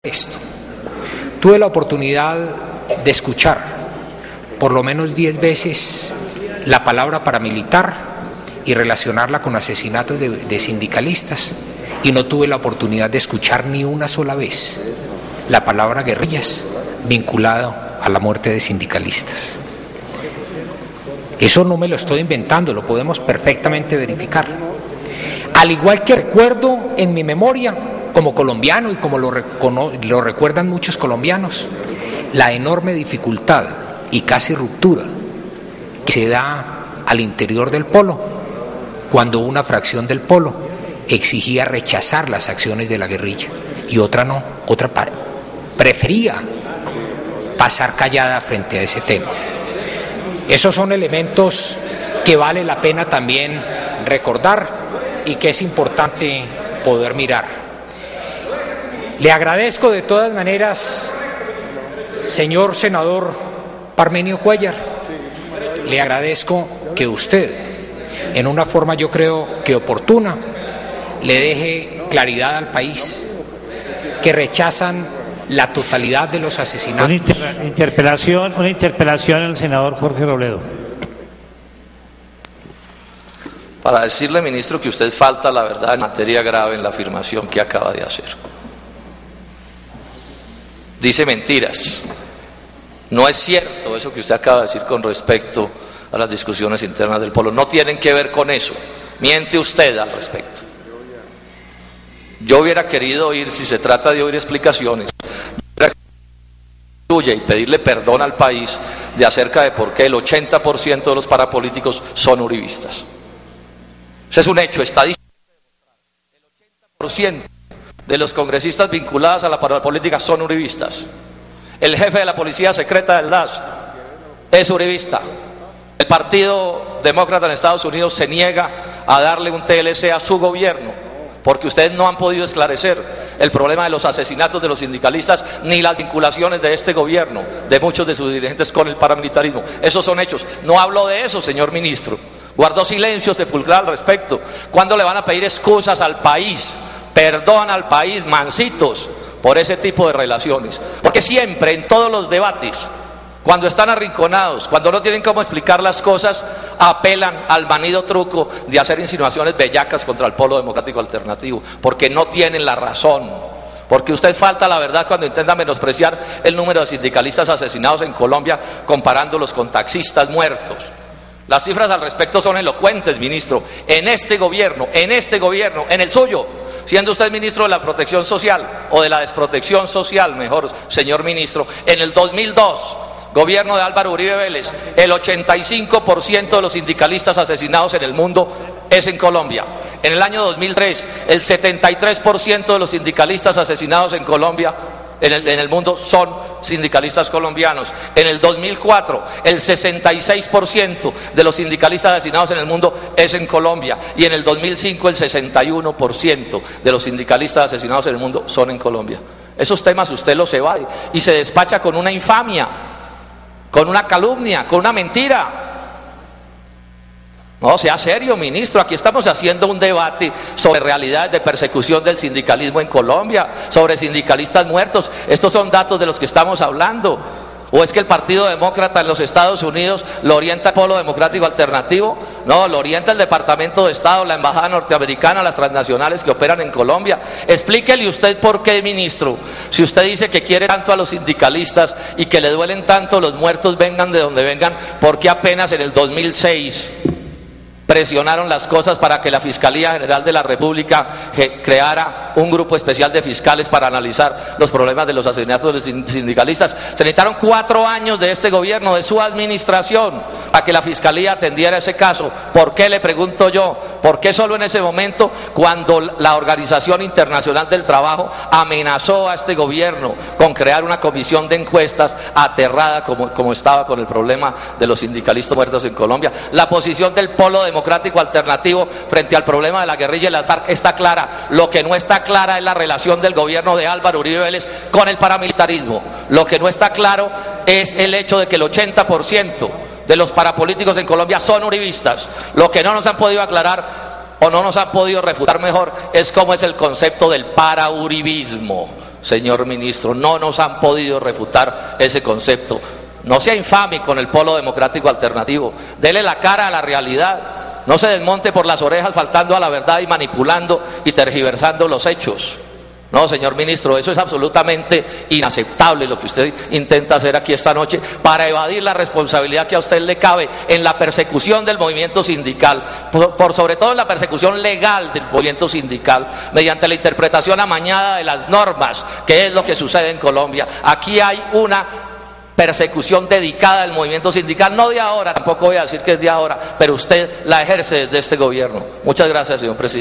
esto. Tuve la oportunidad de escuchar por lo menos 10 veces la palabra paramilitar y relacionarla con asesinatos de sindicalistas, y no tuve la oportunidad de escuchar ni una sola vez la palabra guerrillas vinculado a la muerte de sindicalistas. Eso no me lo estoy inventando, lo podemos perfectamente verificar. Al igual que recuerdo en mi memoria, como colombiano y como lo recuerdan muchos colombianos, la enorme dificultad y casi ruptura que se da al interior del Polo cuando una fracción del Polo exigía rechazar las acciones de la guerrilla y otra no, otra prefería pasar callada frente a ese tema. Esos son elementos que vale la pena también recordar y que es importante poder mirar. Le agradezco de todas maneras, señor senador Parmenio Cuéllar, le agradezco que usted, en una forma yo creo que oportuna, le deje claridad al país que rechazan la totalidad de los asesinatos. Una interpelación al senador Jorge Robledo. Para decirle, ministro, que usted falta la verdad en materia grave en la afirmación que acaba de hacer. Dice mentiras. No es cierto eso que usted acaba de decir con respecto a las discusiones internas del Polo. No tienen que ver con eso. Miente usted al respecto. Yo hubiera querido oír, si se trata de oír explicaciones, y pedirle perdón al país de acerca de por qué el 80% de los parapolíticos son uribistas. Ese es un hecho estadístico. El 80% de los congresistas vinculados a la parapolítica son uribistas. El jefe de la policía secreta del DAS es uribista. El Partido Demócrata en Estados Unidos se niega a darle un TLC a su gobierno porque ustedes no han podido esclarecer el problema de los asesinatos de los sindicalistas ni las vinculaciones de este gobierno, de muchos de sus dirigentes con el paramilitarismo. Esos son hechos. No hablo de eso, señor ministro. Guardó silencio sepulcral al respecto. ¿Cuándo le van a pedir excusas al país, perdón al país, mancitos, por ese tipo de relaciones? Porque siempre, en todos los debates, cuando están arrinconados, cuando no tienen cómo explicar las cosas, apelan al manido truco de hacer insinuaciones bellacas contra el Polo Democrático Alternativo, porque no tienen la razón, porque usted falta la verdad cuando intenta menospreciar el número de sindicalistas asesinados en Colombia comparándolos con taxistas muertos. Las cifras al respecto son elocuentes, ministro. En este gobierno, en el suyo, siendo usted ministro de la protección social, o de la desprotección social, mejor, señor ministro, en el 2002, gobierno de Álvaro Uribe Vélez, el 85% de los sindicalistas asesinados en el mundo es en Colombia. En el año 2003, el 73% de los sindicalistas asesinados en Colombia, en el mundo, son sindicalistas colombianos. En el 2004, el 66% de los sindicalistas asesinados en el mundo es en Colombia. Y en el 2005, el 61% de los sindicalistas asesinados en el mundo son en Colombia. Esos temas usted los evade y se despacha con una infamia, con una calumnia, con una mentira. No, sea serio, ministro. Aquí estamos haciendo un debate sobre realidades de persecución del sindicalismo en Colombia, sobre sindicalistas muertos. Estos son datos de los que estamos hablando. ¿O es que el Partido Demócrata en los Estados Unidos lo orienta el Polo Democrático Alternativo? No, lo orienta el Departamento de Estado, la Embajada Norteamericana, las transnacionales que operan en Colombia. Explíquele usted por qué, ministro, si usted dice que quiere tanto a los sindicalistas y que le duelen tanto los muertos, vengan de donde vengan, ¿por qué apenas en el 2006 presionaron las cosas para que la Fiscalía General de la República creara un grupo especial de fiscales para analizar los problemas de los asesinatos de los sindicalistas? Se necesitaron 4 años de este gobierno, de su administración, para que la Fiscalía atendiera ese caso. ¿Por qué, le pregunto yo? ¿Por qué solo en ese momento, cuando la Organización Internacional del Trabajo amenazó a este gobierno con crear una comisión de encuestas aterrada como estaba con el problema de los sindicalistas muertos en Colombia? La posición del Polo Democrático Alternativo frente al problema de la guerrilla y las FARC está clara. Lo que no está clara es la relación del gobierno de Álvaro Uribe Vélez con el paramilitarismo. Lo que no está claro es el hecho de que el 80% de los parapolíticos en Colombia son uribistas. Lo que no nos han podido aclarar o no nos han podido refutar mejor es cómo es el concepto del parauribismo. señor ministro. No nos han podido refutar ese concepto. No sea infame con el polo democrático alternativo. Dele la cara a la realidad. No se desmonte por las orejas faltando a la verdad y manipulando y tergiversando los hechos. No, señor ministro, eso es absolutamente inaceptable lo que usted intenta hacer aquí esta noche para evadir la responsabilidad que a usted le cabe en la persecución del movimiento sindical, por sobre todo en la persecución legal del movimiento sindical, mediante la interpretación amañada de las normas, que es lo que sucede en Colombia. Aquí hay una persecución dedicada al movimiento sindical, no de ahora, tampoco voy a decir que es de ahora, pero usted la ejerce desde este gobierno. Muchas gracias, señor presidente.